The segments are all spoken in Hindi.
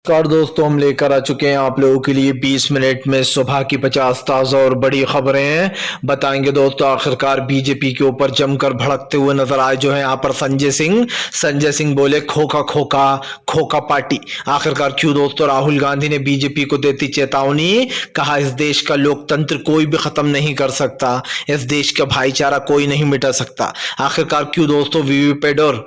नमस्कार दोस्तों, हम लेकर आ चुके हैं आप लोगों के लिए 20 मिनट में सुबह की 50 ताजा और बड़ी खबरें हैं। बताएंगे दोस्तों, आखिरकार बीजेपी के ऊपर जमकर भड़कते हुए नजर आए जो है यहाँ पर संजय सिंह बोले खोखा खोखा खोखा पार्टी। आखिरकार क्यों दोस्तों? राहुल गांधी ने बीजेपी को देती चेतावनी, कहा इस देश का लोकतंत्र कोई भी खत्म नहीं कर सकता, इस देश का भाईचारा कोई नहीं मिटा सकता। आखिरकार क्यों दोस्तों? वीवीपैट और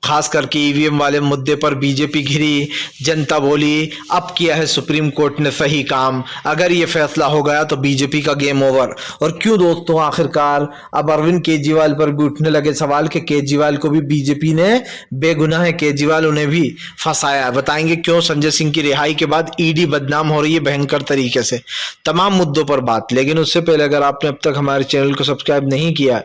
खास करके ईवीएम वाले मुद्दे पर बीजेपी घिरी, जनता बोली अब किया है सुप्रीम कोर्ट ने सही काम, अगर ये फैसला हो गया तो बीजेपी का गेम ओवर। और क्यों दोस्तों? आखिरकार अब अरविंद केजरीवाल पर भी उठने लगे सवाल कि केजरीवाल को भी बीजेपी ने बेगुनाह केजरीवाल उन्हें भी फंसाया। बताएंगे क्यों संजय सिंह की रिहाई के बाद ईडी बदनाम हो रही है भयंकर तरीके से। तमाम मुद्दों पर बात, लेकिन उससे पहले अगर आपने अब तक हमारे चैनल को सब्सक्राइब नहीं किया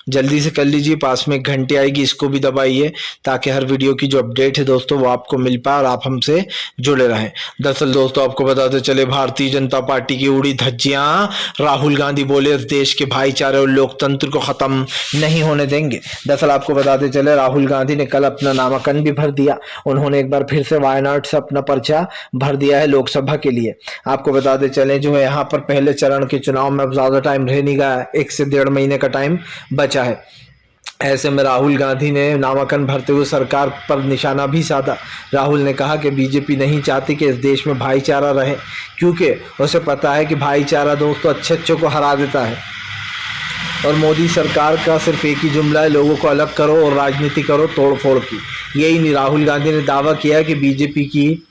जल्दी से कर लीजिए, पास में एक घंटी आएगी इसको भी दबाइए ताकि हर वीडियो की जो अपडेट है दोस्तों वो आपको मिल पाए और आप हमसे जुड़े रहें। दरअसल दोस्तों आपको बताते चले, भारतीय जनता पार्टी की उड़ी धज्जियां, राहुल गांधी बोले इस देश के भाईचारे और लोकतंत्र को खत्म नहीं होने देंगे। दरअसल आपको बताते चले, राहुल गांधी ने कल अपना नामांकन भी भर दिया। उन्होंने एक बार फिर से वायनाड से अपना पर्चा भर दिया है लोकसभा के लिए। आपको बताते चले जो है यहाँ पर पहले चरण के चुनाव में अब ज्यादा टाइम रह नहीं गया, 1 से 1.5 महीने का टाइम बचा है। ऐसे में राहुल गांधी ने नामांकन भरते हुए सरकार पर निशाना भी साधा। राहुल ने कहा कि बीजेपी नहीं चाहती कि इस देश में भाईचारा रहे, क्योंकि उसे पता है कि भाईचारा दोस्तों अच्छे को हरा देता है। और मोदी सरकार का सिर्फ एक ही जुमला है, लोगों को अलग करो और राजनीति करो तोड़ फोड़ की। यही नहीं, राहुल गांधी ने दावा किया कि बीजेपी की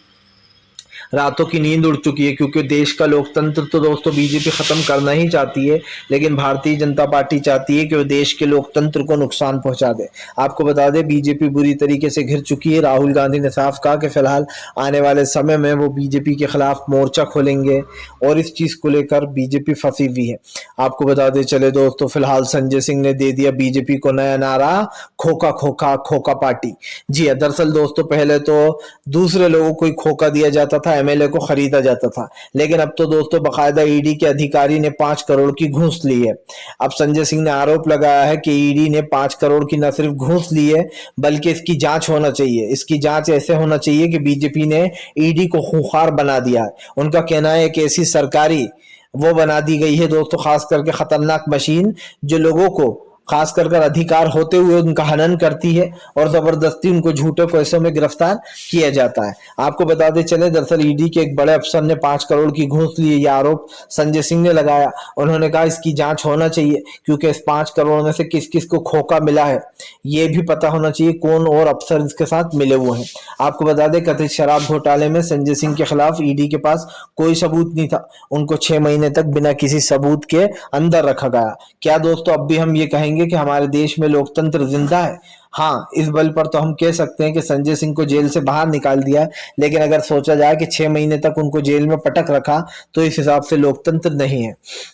रातों की नींद उड़ चुकी है, क्योंकि देश का लोकतंत्र तो दोस्तों बीजेपी खत्म करना ही चाहती है, लेकिन भारतीय जनता पार्टी चाहती है कि वो देश के लोकतंत्र को नुकसान पहुंचा दे। आपको बता दें बीजेपी बुरी तरीके से घिर चुकी है। राहुल गांधी ने साफ कहा कि फिलहाल आने वाले समय में वो बीजेपी के खिलाफ मोर्चा खोलेंगे और इस चीज को लेकर बीजेपी फंसी हुई है। आपको बता दें चले दोस्तों, फिलहाल संजय सिंह ने दे दिया बीजेपी को नया नारा, खोखा खोखा खोखा पार्टी। जी हाँ, दरअसल दोस्तों पहले तो दूसरे लोगों को ही खोखा दिया जाता था, एमएलए को खरीदा जाता था, लेकिन अब तो दोस्तों बकायदा ईडी के अधिकारी ने 5 करोड़ की घूस ली है। अब संजय सिंह ने आरोप लगाया है कि ईडी ने 5 करोड़ की न सिर्फ घूस ली है बल्कि इसकी जांच होना चाहिए। इसकी जांच ऐसे होना चाहिए कि बीजेपी ने ईडी को खूंखार बना दिया है। उनका कहना है कि ऐसी सरकारी वो बना दी गई है दोस्तों, खास करके खतरनाक मशीन जो लोगों को खास कर अधिकार होते हुए उनका हनन करती है और जबरदस्ती उनको झूठे पैसों में गिरफ्तार किया जाता है। आपको बताते चले, दरअसल ईडी के एक बड़े अफसर ने 5 करोड़ की घूस ली, यह आरोप संजय सिंह ने लगाया। उन्होंने कहा इसकी जांच होना चाहिए, क्योंकि इस 5 करोड़ में से किस किस को खोखा मिला है ये भी पता होना चाहिए, कौन और अफसर इसके साथ मिले हुए हैं। आपको बता दें कथित शराब घोटाले में संजय सिंह के खिलाफ ईडी के पास कोई सबूत नहीं था। उनको 6 महीने तक बिना किसी सबूत के अंदर रखा गया। क्या दोस्तों अब भी हम ये कहेंगे कि हमारे देश में लोकतंत्र जिंदा है? हाँ, इस बल पर तो हम कह सकते हैं कि संजय सिंह को जेल से बाहर निकाल दिया, लेकिन अगर सोचा जाए कि 6 महीने तक उनको जेल में पटक रखा तो इस हिसाब से लोकतंत्र नहीं है।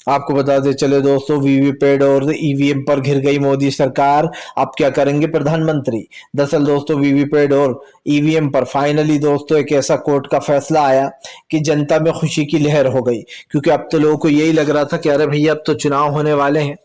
आपको बताते चले दोस्तों, वीवीपैट और ईवीएम पर घिर गई मोदी सरकार, अब क्या करेंगे प्रधानमंत्री? दरअसल दोस्तों वीवीपैट और ईवीएम पर फाइनली दोस्तों एक ऐसा कोर्ट का फैसला आया कि जनता में खुशी की लहर हो गई, क्योंकि अब तो लोगों को यही लग रहा था कि अरे भैया अब तो चुनाव होने वाले हैं,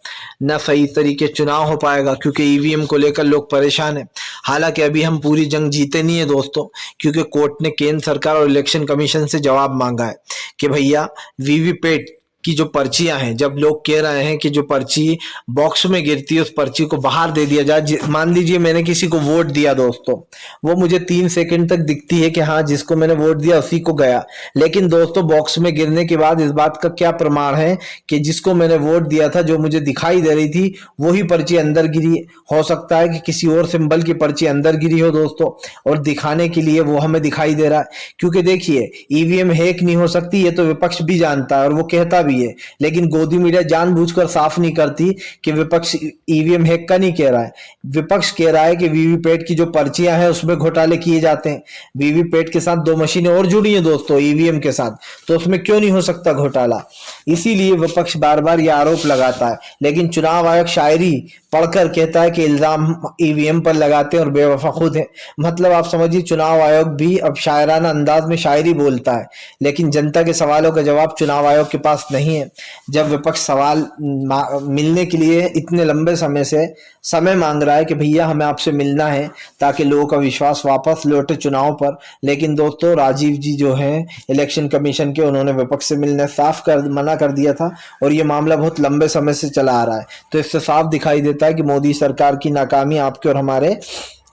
न सही तरीके चुनाव हो पाएगा, क्योंकि ईवीएम को लेकर लोग परेशान है। हालांकि अभी हम पूरी जंग जीते नहीं है दोस्तों, क्योंकि कोर्ट ने केंद्र सरकार और इलेक्शन कमीशन से जवाब मांगा है कि भैया वीवीपैट की जो पर्चियां हैं, जब लोग कह रहे हैं कि जो पर्ची बॉक्स में गिरती है उस पर्ची को बाहर दे दिया जाए। मान लीजिए मैंने किसी को वोट दिया दोस्तों, वो मुझे 3 सेकंड तक दिखती है कि हाँ जिसको मैंने वोट दिया उसी को गया, लेकिन दोस्तों बॉक्स में गिरने के बाद इस बात का क्या प्रमाण है कि जिसको मैंने वोट दिया था, जो मुझे दिखाई दे रही थी वही पर्ची अंदर गिरी? हो सकता है कि किसी और सिंबल की पर्ची अंदर गिरी हो दोस्तों, और दिखाने के लिए वो हमें दिखाई दे रहा है। क्योंकि देखिए ईवीएम हैक नहीं हो सकती, ये तो विपक्ष भी जानता है और वो कहता भी है, लेकिन गोदी मीडिया जानबूझकर साफ नहीं करती कि विपक्ष ईवीएम हैक का नहीं कह रहा है। विपक्ष कह रहा है कि वीवीपैट की जो पर्चियां हैं उसमें घोटाले किए जाते हैं। वीवीपैट के साथ 2 मशीनें और जुड़ी हैं दोस्तों ईवीएम के साथ, तो उसमें क्यों नहीं हो सकता घोटाला? इसीलिए विपक्ष बार बार यह आरोप लगाता है, लेकिन चुनाव आयोग शायरी पढ़कर कहता है कि इल्जाम ईवीएम पर लगाते हैं और बेवफा खुद है। मतलब आप समझिए चुनाव आयोग भी अब शायराना अंदाज में शायरी बोलता है, लेकिन जनता के सवालों का जवाब चुनाव आयोग के पास नहीं है। जब विपक्ष सवाल मिलने के लिए इतने लंबे समय से समय मांग रहा है कि भैया हमें आपसे मिलना है ताकि लोगों का विश्वास वापस लौटे चुनाव पर, लेकिन दोस्तों राजीव जी जो हैं इलेक्शन कमीशन के, उन्होंने विपक्ष से मिलने साफ मना कर दिया था और ये मामला बहुत लंबे समय से चला आ रहा है। तो इससे साफ दिखाई देता है कि मोदी सरकार की नाकामी आपके और हमारे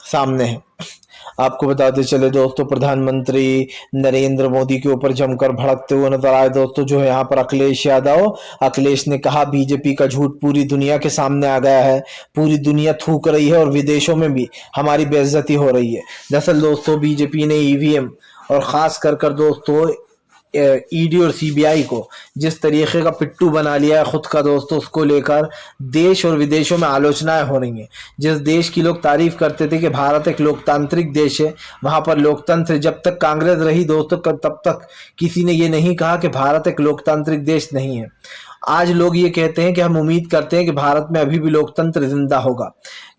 सामने है। आपको बताते चले दोस्तों, प्रधानमंत्री नरेंद्र मोदी के ऊपर जमकर भड़कते हुए नजर आए दोस्तों जो है यहाँ पर अखिलेश यादव। अखिलेश ने कहा बीजेपी का झूठ पूरी दुनिया के सामने आ गया है, पूरी दुनिया थूक रही है और विदेशों में भी हमारी बेइज्जती हो रही है। दरअसल दोस्तों बीजेपी ने ईवीएम और खास कर दोस्तों ईडी और सीबीआई को जिस तरीके का पिट्टू बना लिया है खुद का दोस्तों, उसको लेकर देश और विदेशों में आलोचनाएं हो रही हैं। जिस देश की लोग तारीफ करते थे कि भारत एक लोकतांत्रिक देश है, वहां पर लोकतंत्र जब तक कांग्रेस रही दोस्तों तब तक किसी ने ये नहीं कहा कि भारत एक लोकतांत्रिक देश नहीं है। आज लोग ये कहते हैं कि हम उम्मीद करते हैं कि भारत में अभी भी लोकतंत्र जिंदा होगा,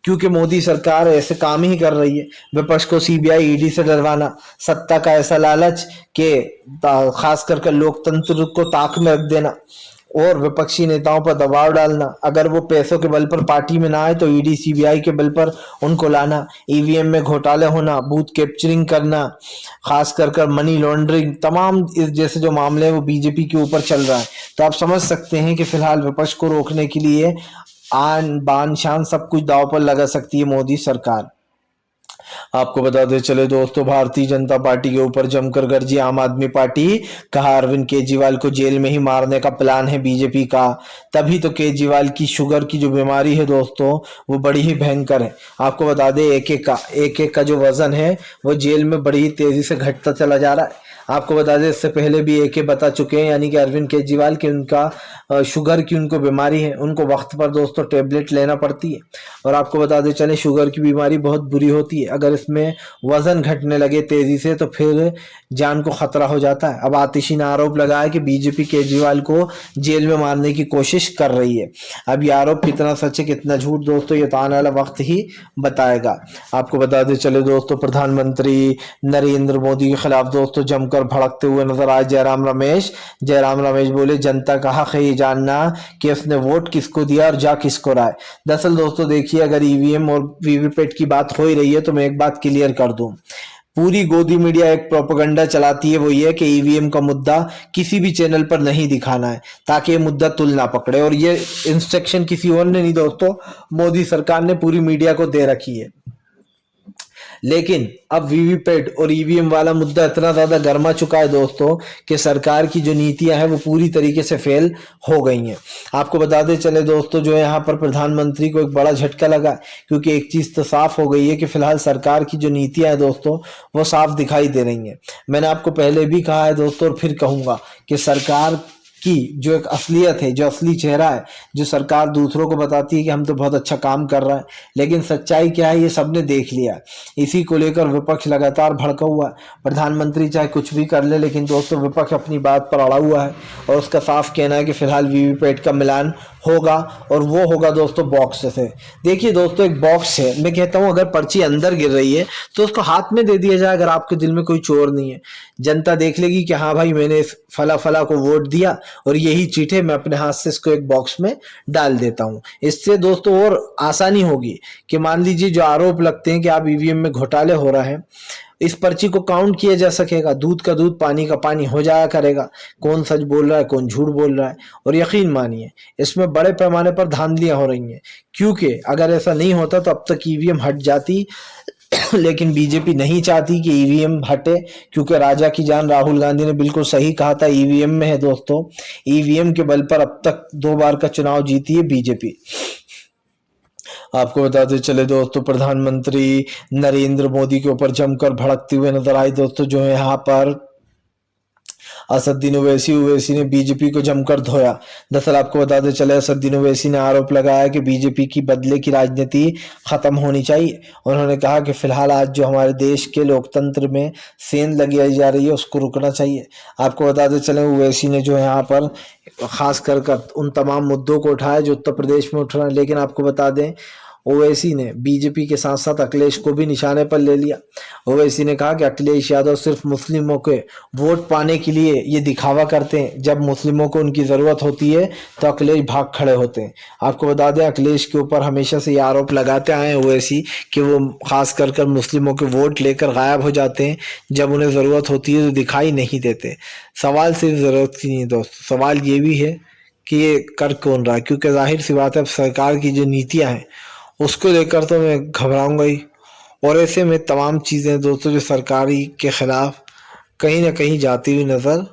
क्योंकि मोदी सरकार ऐसे काम ही कर रही है। विपक्ष को सीबीआई ईडी से डरवाना, सत्ता का ऐसा लालच कि खास कर लोकतंत्र को ताक में रख देना और विपक्षी नेताओं पर दबाव डालना। अगर वो पैसों के बल पर पार्टी में ना आए तो ईडी सीबीआई के बल पर उनको लाना, ईवीएम में घोटाले होना, बूथ कैप्चरिंग करना, खास कर मनी लॉन्ड्रिंग, तमाम इस जैसे जो मामले हैं वो बीजेपी के ऊपर चल रहा है। तो आप समझ सकते हैं कि फिलहाल विपक्ष को रोकने के लिए आन बान शान सब कुछ दांव पर लगा सकती है मोदी सरकार। आपको बताते चले दोस्तों, भारतीय जनता पार्टी के ऊपर जमकर गरजी आम आदमी पार्टी। कहा अरविंद केजरीवाल को जेल में ही मारने का प्लान है बीजेपी का। तभी तो केजरीवाल की शुगर की जो बीमारी है दोस्तों वो बड़ी ही भयंकर है। आपको बता दें एक एक का जो वजन है वो जेल में बड़ी ही तेजी से घटता चला जा रहा है। आपको बता दें इससे पहले भी एक बता चुके हैं, यानी कि अरविंद केजरीवाल की उनका शुगर की उनको बीमारी है, उनको वक्त पर दोस्तों टेबलेट लेना पड़ती है। और आपको बता दें चले शुगर की बीमारी बहुत बुरी होती है, अगर इसमें वजन घटने लगे तेजी से तो फिर जान को खतरा हो जाता है। अब आतिशी ने आरोप लगाया कि बीजेपी केजरीवाल को जेल में मारने की कोशिश कर रही है। अब ये आरोप कितना सच है कितना झूठ दोस्तों ये तो आने वाला वक्त ही बताएगा। आपको बता दें चले दोस्तों, प्रधानमंत्री नरेंद्र मोदी के खिलाफ दोस्तों जमकर भड़कते हुए नजर आए जयराम रमेश। जयराम रमेश बोले जनता का हक है ये जानना कि उसने वोट किसको दिया और जा किसको रहा है। दरअसल दोस्तों देखिए, अगर ईवीएम और वीवीपैट की बात हो ही रही है तो मैं एक बात क्लियर कर दूं, पूरी गोदी मीडिया एक प्रोपेगेंडा चलाती है, वो ये कि ईवीएम का मुद्दा किसी भी चैनल पर नहीं दिखाना है ताकि ये मुद्दा तुल ना पकड़े। और ये इंस्ट्रक्शन किसी और ने नहीं दोस्तों, मोदी सरकार ने पूरी मीडिया को दे रखी है। लेकिन अब वीवीपैट और ईवीएम वाला मुद्दा इतना ज्यादा गर्मा चुका है दोस्तों कि सरकार की जो नीतियां हैं वो पूरी तरीके से फेल हो गई हैं। आपको बताते चले दोस्तों, जो है यहाँ पर प्रधानमंत्री को एक बड़ा झटका लगा, क्योंकि एक चीज तो साफ हो गई है कि फिलहाल सरकार की जो नीतियां हैं दोस्तों वो साफ दिखाई दे रही हैं। मैंने आपको पहले भी कहा है दोस्तों और फिर कहूंगा कि सरकार की जो एक असलियत है, जो असली चेहरा है, जो सरकार दूसरों को बताती है कि हम तो बहुत अच्छा काम कर रहा है, लेकिन सच्चाई क्या है ये सबने देख लिया। इसी को लेकर विपक्ष लगातार भड़का हुआ है। प्रधानमंत्री चाहे कुछ भी कर ले, लेकिन दोस्तों विपक्ष अपनी बात पर अड़ा हुआ है और उसका साफ कहना है कि फिलहाल वीवीपैट का मिलान होगा और वो होगा दोस्तों बॉक्स से। देखिए दोस्तों, एक बॉक्स है, मैं कहता हूं अगर पर्ची अंदर गिर रही है तो उसको हाथ में दे दिया जाए, अगर आपके दिल में कोई चोर नहीं है। जनता देख लेगी कि हाँ भाई मैंने फला फला को वोट दिया और यही चीट है, मैं अपने हाथ से इसको एक बॉक्स में डाल देता हूं। इससे दोस्तों और आसानी होगी कि मान लीजिए जो आरोप लगते हैं कि आप ईवीएम में घोटाले हो रहा है, इस पर्ची को काउंट किया जा सकेगा, दूध का दूध पानी का पानी हो जाया करेगा, कौन सच बोल रहा है कौन झूठ बोल रहा है। और यकीन मानिए इसमें बड़े पैमाने पर धांधलियां हो रही हैं, क्योंकि अगर ऐसा नहीं होता तो अब तक ईवीएम हट जाती लेकिन बीजेपी नहीं चाहती कि ईवीएम हटे, क्योंकि राजा की जान राहुल गांधी ने बिल्कुल सही कहा था ईवीएम में है दोस्तों। ईवीएम के बल पर अब तक 2 बार का चुनाव जीती है बीजेपी। आपको बताते चले दोस्तों, प्रधानमंत्री नरेंद्र मोदी के ऊपर जमकर भड़कते हुए नजर आए दोस्तों, जो है यहाँ पर असदुद्दीन ओवैसी ने बीजेपी को जमकर धोया। दरअसल आपको बताते चले, असदुद्दीन ओवैसी ने आरोप लगाया कि बीजेपी की बदले की राजनीति खत्म होनी चाहिए। उन्होंने कहा कि फिलहाल आज जो हमारे देश के लोकतंत्र में सेंध लगाई जा रही है उसको रुकना चाहिए। आपको बताते चले, ओवैसी ने जो है यहाँ पर खास कर उन तमाम मुद्दों को उठाया जो उत्तर प्रदेश में उठ रहे हैं। लेकिन आपको बता दें, ओवैसी ने बीजेपी के साथ साथ अखिलेश को भी निशाने पर ले लिया। ओवैसी ने कहा कि अखिलेश यादव सिर्फ मुस्लिमों के वोट पाने के लिए ये दिखावा करते हैं, जब मुस्लिमों को उनकी जरूरत होती है तो अखिलेश भाग खड़े होते हैं। आपको बता दें, अखिलेश के ऊपर हमेशा से ये आरोप लगाते आए हैं ओवैसी कि वो खास कर मुस्लिमों के वोट लेकर गायब हो जाते हैं, जब उन्हें जरूरत होती है तो दिखाई नहीं देते। सवाल सिर्फ जरूरत की नहीं दोस्त, सवाल ये भी है कि ये कर कौन रहा है, क्योंकि जाहिर सी बात है सरकार की जो नीतियां हैं उसको लेकर तो मैं घबराऊंगा ही। और ऐसे में तमाम चीज़ें दोस्तों जो सरकारी के खिलाफ कहीं ना कहीं जाती हुई नज़र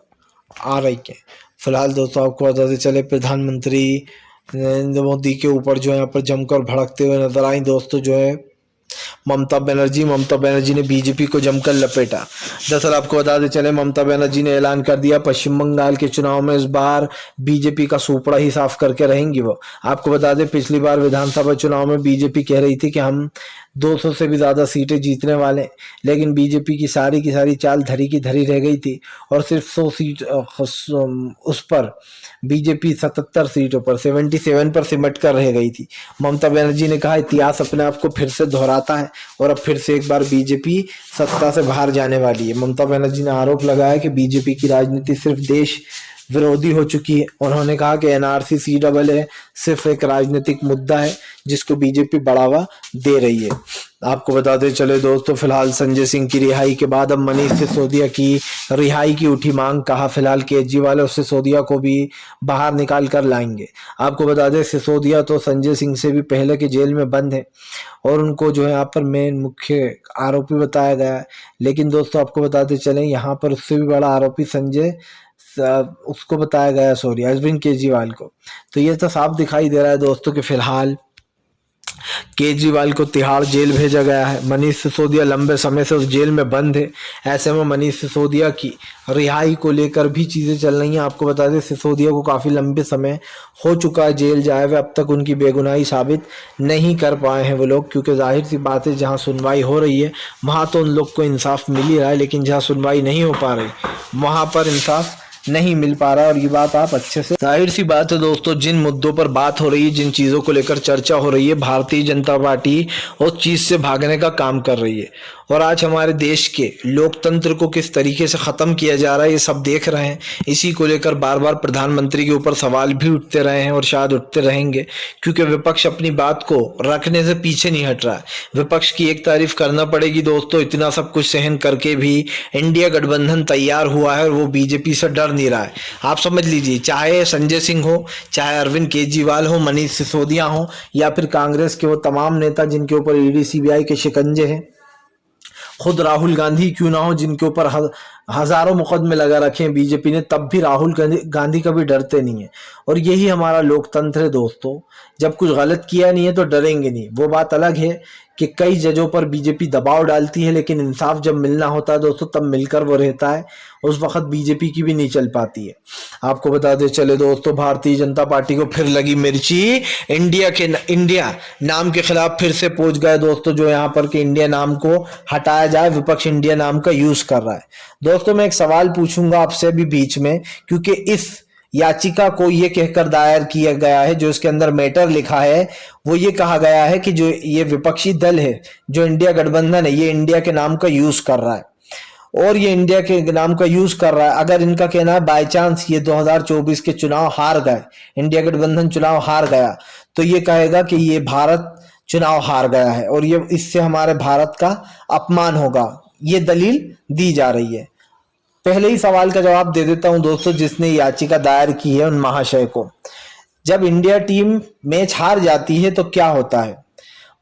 आ रही हैं। फिलहाल दोस्तों आपको बताते चले, प्रधानमंत्री नरेंद्र मोदी के ऊपर जो है यहाँ पर जमकर भड़कते हुए नजर आई दोस्तों जो है ममता बनर्जी ने बीजेपी को जमकर लपेटा। दरअसल आपको बताते चले, ममता बनर्जी ने ऐलान कर दिया पश्चिम बंगाल के चुनाव में इस बार बीजेपी का सूपड़ा ही साफ करके रहेंगी वो। आपको बता दें, पिछली बार विधानसभा चुनाव में बीजेपी कह रही थी कि हम 200 से भी ज्यादा सीटें जीतने वाले, लेकिन बीजेपी की सारी चाल धरी की धरी रह गई थी और सिर्फ 100 सीट उस पर बीजेपी 77 सीटों पर 77 पर सिमट कर रह गई थी। ममता बनर्जी ने कहा इतिहास अपने आप को फिर से दोहराता है और अब फिर से एक बार बीजेपी सत्ता से बाहर जाने वाली है। ममता बनर्जी ने आरोप लगाया कि बीजेपी की राजनीति सिर्फ देश विरोधी हो चुकी है। उन्होंने कहा कि एनआरसी CAA सिर्फ एक राजनीतिक मुद्दा है जिसको बीजेपी बढ़ावा दे रही है। आपको बताते चले दोस्तों, फिलहाल संजय सिंह की रिहाई के बाद अब मनीष सिसोदिया की रिहाई की उठी मांग। कहा फिलहाल केजरीवाल और सिसोदिया को भी बाहर निकाल कर लाएंगे। आपको बता दें, सिसोदिया तो संजय सिंह से भी पहले के जेल में बंद है और उनको जो है यहाँ पर मेन मुख्य आरोपी बताया गया है। लेकिन दोस्तों आपको बताते चले, यहाँ पर उससे भी बड़ा आरोपी उसको बताया गया, सॉरी, अरविंद केजरीवाल को। तो ये तो साफ दिखाई दे रहा है दोस्तों कि फिलहाल केजरीवाल को तिहाड़ जेल भेजा गया है। मनीष सिसोदिया लंबे समय से उस जेल में बंद है। ऐसे में मनीष सिसोदिया की रिहाई को लेकर भी चीजें चल रही हैं। आपको बता दें, सिसोदिया को काफी लंबे समय हो चुका है जेल जाए हुए, अब तक उनकी बेगुनाही साबित नहीं कर पाए हैं वो लोग, क्योंकि जाहिर सी बात है जहां सुनवाई हो रही है वहां तो उन लोग को इंसाफ मिल ही रहा है, लेकिन जहां सुनवाई नहीं हो पा रही वहां पर इंसाफ नहीं मिल पा रहा है। और ये बात आप अच्छे से, जाहिर सी बात है दोस्तों, जिन मुद्दों पर बात हो रही है, जिन चीजों को लेकर चर्चा हो रही है, भारतीय जनता पार्टी उस चीज से भागने का काम कर रही है। और आज हमारे देश के लोकतंत्र को किस तरीके से खत्म किया जा रहा है ये सब देख रहे हैं। इसी को लेकर बार बार प्रधानमंत्री के ऊपर सवाल भी उठते रहे हैं और शायद उठते रहेंगे, क्योंकि विपक्ष अपनी बात को रखने से पीछे नहीं हट रहा है। विपक्ष की एक तारीफ करना पड़ेगी दोस्तों, इतना सब कुछ सहन करके भी इंडिया गठबंधन तैयार हुआ है और वो बीजेपी से डर नहीं रहा है। आप समझ लीजिए, चाहे संजय सिंह हो, चाहे अरविंद केजरीवाल हो, मनीष सिसोदिया हो, या फिर कांग्रेस के वो तमाम नेता जिनके ऊपर ईडी CBI के शिकंजे हैं, खुद राहुल गांधी क्यों ना हो जिनके ऊपर हजारों मुकदमे लगा रखे हैं बीजेपी ने, तब भी राहुल गांधी कभी डरते नहीं है। और यही हमारा लोकतंत्र है दोस्तों, जब कुछ गलत किया नहीं है तो डरेंगे नहीं। वो बात अलग है कि कई जजों पर बीजेपी दबाव डालती है, लेकिन इंसाफ जब मिलना होता है दोस्तों तब मिलकर वो रहता है, उस वक्त बीजेपी की भी नहीं चल पाती है। आपको बताते चले दोस्तों, भारतीय जनता पार्टी को फिर लगी मिर्ची, इंडिया नाम के खिलाफ फिर से पहुंच गए दोस्तों, जो यहाँ पर कि इंडिया नाम को हटाया जाए, विपक्ष इंडिया नाम का यूज कर रहा है। दोस्तों मैं एक सवाल पूछूंगा आपसे भी बीच में, क्योंकि इस याचिका को ये कहकर दायर किया गया है, जो इसके अंदर मैटर लिखा है वो ये कहा गया है कि जो ये विपक्षी दल है, जो इंडिया गठबंधन है, ये इंडिया के नाम का यूज कर रहा है और ये इंडिया के नाम का यूज कर रहा है। अगर इनका कहना है बाय चांस ये 2024 के चुनाव हार गए, इंडिया गठबंधन चुनाव हार गया, तो ये कहेगा कि ये भारत चुनाव हार गया है और ये इससे हमारे भारत का अपमान होगा, ये दलील दी जा रही है। पहले ही सवाल का जवाब दे देता हूं दोस्तों, जिसने याचिका दायर की है उन महाशय को। जब इंडिया टीम मैच हार जाती है तो क्या होता है?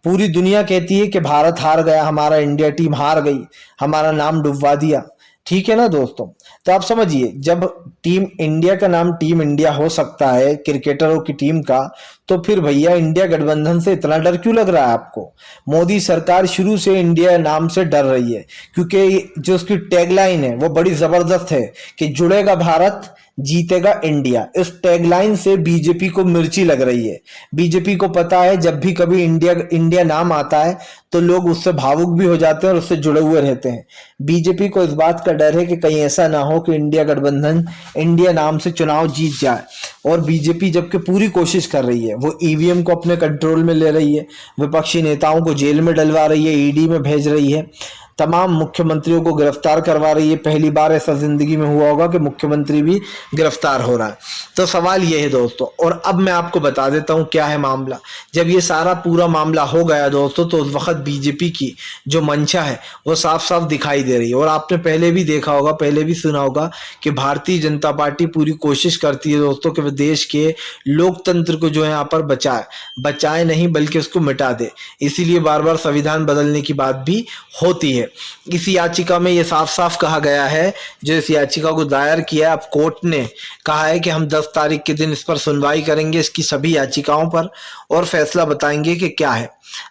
पूरी दुनिया कहती है कि भारत हार गया, हमारा इंडिया टीम हार गई, हमारा नाम डुबवा दिया, ठीक है ना दोस्तों। तो आप समझिए, जब टीम इंडिया का नाम टीम इंडिया हो सकता है क्रिकेटरों की टीम का, तो फिर भैया इंडिया गठबंधन से इतना डर क्यों लग रहा है आपको? मोदी सरकार शुरू से इंडिया नाम से डर रही है, क्योंकि जो उसकी टैगलाइन है वो बड़ी जबरदस्त है कि जुड़ेगा भारत जीतेगा इंडिया। इस टैगलाइन से बीजेपी को मिर्ची लग रही है। बीजेपी को पता है जब भी कभी इंडिया इंडिया नाम आता है तो लोग उससे भावुक भी हो जाते हैं और उससे जुड़े हुए रहते हैं। बीजेपी को इस बात का डर है कि कहीं ऐसा ना हो कि इंडिया गठबंधन इंडिया नाम से चुनाव जीत जाए। और बीजेपी जबकि पूरी कोशिश कर रही है, वो ईवीएम को अपने कंट्रोल में ले रही है, विपक्षी नेताओं को जेल में डलवा रही है, ईडी में भेज रही है, तमाम मुख्यमंत्रियों को गिरफ्तार करवा रही है। पहली बार ऐसा जिंदगी में हुआ होगा कि मुख्यमंत्री भी गिरफ्तार हो रहा है। तो सवाल ये है दोस्तों, और अब मैं आपको बता देता हूं क्या है मामला। जब ये सारा पूरा मामला हो गया दोस्तों, तो उस वक्त बीजेपी की जो मंशा है वो साफ साफ दिखाई दे रही है। और आपने पहले भी देखा होगा, पहले भी सुना होगा कि भारतीय जनता पार्टी पूरी कोशिश करती है दोस्तों कि देश के लोकतंत्र को जो है यहाँ पर बचाए नहीं बल्कि उसको मिटा दे। इसीलिए बार बार संविधान बदलने की बात भी होती है। इस याचिका में ये साफ साफ कहा गया है, जो इस याचिका को दायर किया, अब कोर्ट ने कहा है कि हम 10 तारीख के दिन इस पर सुनवाई करेंगे, इसकी सभी याचिकाओं पर, और फैसला बताएंगे कि क्या है।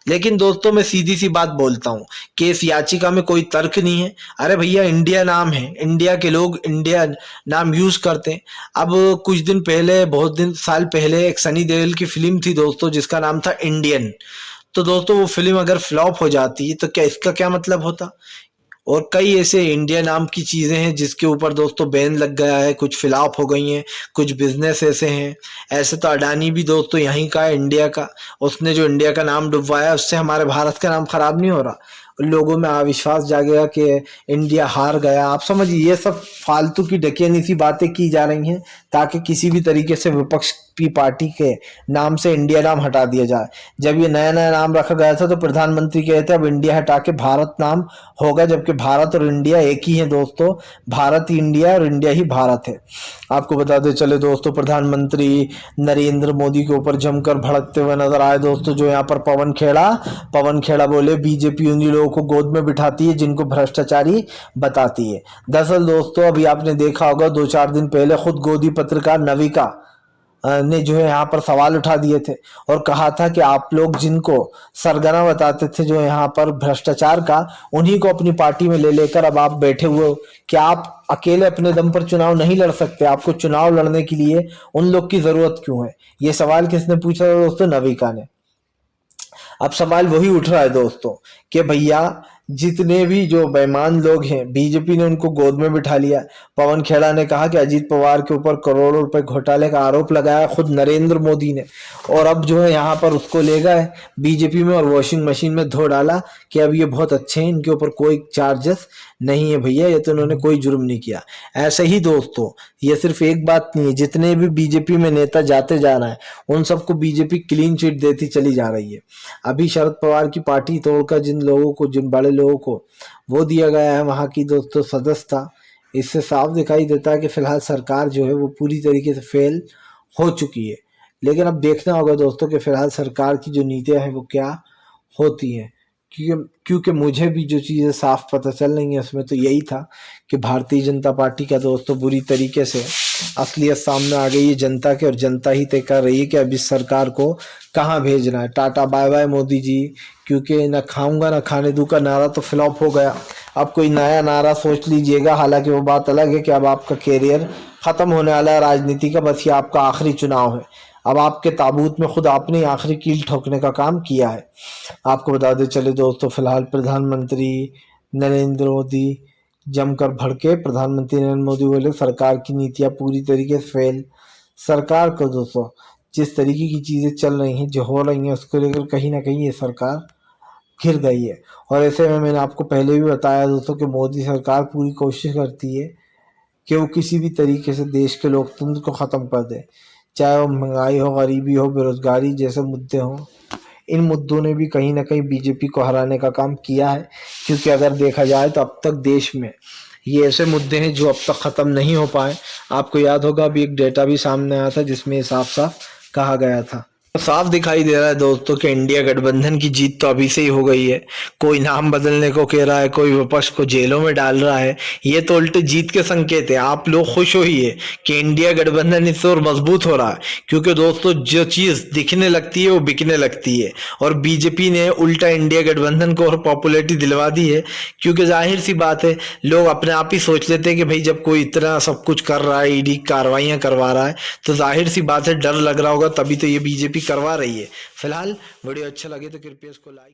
लेकिन दोस्तों मैं सीधी सी बात बोलता हूं कि इस याचिका में कोई तर्क नहीं है। अरे भैया इंडिया नाम है, इंडिया के लोग इंडिया नाम यूज करते हैं। अब कुछ दिन पहले, बहुत दिन साल पहले, एक सनी देओल की फिल्म थी दोस्तों जिसका नाम था इंडियन। तो दोस्तों वो फिल्म अगर फ्लॉप हो जाती तो क्या इसका क्या मतलब होता? और कई ऐसे इंडिया नाम की चीजें हैं जिसके ऊपर दोस्तों बैन लग गया है, कुछ फ्लॉप हो गई हैं, कुछ बिजनेस ऐसे हैं। ऐसे तो अडानी भी दोस्तों यहीं का है, इंडिया का। उसने जो इंडिया का नाम डुबवाया उससे हमारे भारत का नाम खराब नहीं हो रहा। लोगों में अविश्वास जागेगा कि इंडिया हार गया। आप समझिए ये सब फालतू की ढकेनी सी बातें की जा रही हैं ताकि किसी भी तरीके से विपक्ष की पार्टी के नाम से इंडिया नाम हटा दिया जाए। जब ये नया नया नाम रखा गया था तो प्रधानमंत्री कहते अब इंडिया हटा के भारत नाम होगा, जबकि भारत और इंडिया एक ही है दोस्तों। भारत ही इंडिया और इंडिया ही भारत है। आपको बताते चले दोस्तों, प्रधानमंत्री नरेंद्र मोदी के ऊपर जमकर भड़कते हुए नजर आए दोस्तों। जो यहाँ पर पवन खेड़ा बोले बीजेपी उन्हीं लोगों को गोद में बिठाती है जिनको भ्रष्टाचारी बताती है। दरअसल दोस्तों अभी आपने देखा होगा 2-4 दिन पहले खुद गोदी पत्रकार नविका ने जो है यहाँ पर सवाल उठा दिए थे और कहा था कि आप लोग जिनको सरगना बताते थे जो यहाँ पर भ्रष्टाचार का, उन्हीं को अपनी पार्टी में ले लेकर अब आप बैठे हुए हो। क्या आप अकेले अपने दम पर चुनाव नहीं लड़ सकते? आपको चुनाव लड़ने के लिए उन लोग की जरूरत क्यों है? ये सवाल किसने पूछा दोस्तों? नविका ने। अब सवाल वही उठ रहा है दोस्तों कि भैया जितने भी जो बेईमान लोग हैं बीजेपी ने उनको गोद में बिठा लिया। पवन खेड़ा ने कहा कि अजीत पवार के ऊपर करोड़ों रुपए घोटाले का आरोप लगाया खुद नरेंद्र मोदी ने, और अब जो है यहाँ पर उसको ले गए बीजेपी में और वॉशिंग मशीन में धो डाला कि अब ये बहुत अच्छे हैं, इनके ऊपर कोई चार्जेस नहीं है। भैया ये तो उन्होंने कोई जुर्म नहीं किया। ऐसे ही दोस्तों ये सिर्फ एक बात नहीं है, जितने भी बीजेपी में नेता जाते जा रहे हैं उन सबको बीजेपी क्लीन चिट देती चली जा रही है। अभी शरद पवार की पार्टी तोड़कर जिन लोगों को, जिन बड़े लोगों को वो दिया गया है वहां की दोस्तों सदस्यता, इससे साफ दिखाई देता है कि फिलहाल सरकार जो है वो पूरी तरीके से फेल हो चुकी है। लेकिन अब देखना होगा दोस्तों कि फिलहाल सरकार की जो नीतियां हैं वो क्या होती हैं, क्योंकि मुझे भी जो चीज़ें साफ पता चल रही हैं उसमें तो यही था कि भारतीय जनता पार्टी का दोस्तों बुरी तरीके से असलियत सामने आ गई है जनता के, और जनता ही तय कर रही है कि अब इस सरकार को कहाँ भेजना है। Tata bye bye Modi ji, क्योंकि न खाऊंगा न खाने दूं का नारा तो फ्लॉप हो गया। अब कोई नया नारा सोच लीजिएगा। हालांकि वो बात अलग है कि अब आपका कैरियर खत्म होने वाला है राजनीति का, बस ये आपका आखिरी चुनाव है। अब आपके ताबूत में खुद आपने आखिरी कील ठोकने का काम किया है। आपको बताते चले दोस्तों फिलहाल प्रधानमंत्री नरेंद्र मोदी जमकर भड़के। प्रधानमंत्री नरेंद्र मोदी बोले सरकार की नीतियां पूरी तरीके से फेल। सरकार को दोस्तों जिस तरीके की चीजें चल रही हैं, जो हो रही हैं, उसको लेकर कहीं ना कहीं ये सरकार घिर गई है। और ऐसे में मैंने आपको पहले भी बताया दोस्तों कि मोदी सरकार पूरी कोशिश करती है कि वो किसी भी तरीके से देश के लोकतंत्र को ख़त्म कर दे, चाहे वो महंगाई हो, गरीबी हो, बेरोजगारी जैसे मुद्दे हों। इन मुद्दों ने भी कहीं ना कहीं बीजेपी को हराने का काम किया है, क्योंकि अगर देखा जाए तो अब तक देश में ये ऐसे मुद्दे हैं जो अब तक ख़त्म नहीं हो पाए। आपको याद होगा अभी एक डेटा भी सामने आया था जिसमें साफ साफ कहा गया था साफ दिखाई दे रहा है दोस्तों कि इंडिया गठबंधन की जीत तो अभी से ही हो गई है। कोई नाम बदलने को कह रहा है, कोई विपक्ष को जेलों में डाल रहा है। ये तो उल्टे जीत के संकेत है। आप लोग खुश होइए कि इंडिया गठबंधन इससे और मजबूत हो रहा है, क्योंकि दोस्तों जो चीज दिखने लगती है वो बिकने लगती है। और बीजेपी ने उल्टा इंडिया गठबंधन को और पॉपुलैरिटी दिलवा दी है, क्योंकि जाहिर सी बात है, लोग अपने आप ही सोच लेते हैं कि भाई जब कोई इतना सब कुछ कर रहा है, ईडी कार्रवाइयां करवा रहा है, तो जाहिर सी बात है डर लग रहा होगा, तभी तो ये बीजेपी करवा रही है। फिलहाल वीडियो अच्छा लगे तो कृपया इसको लाइक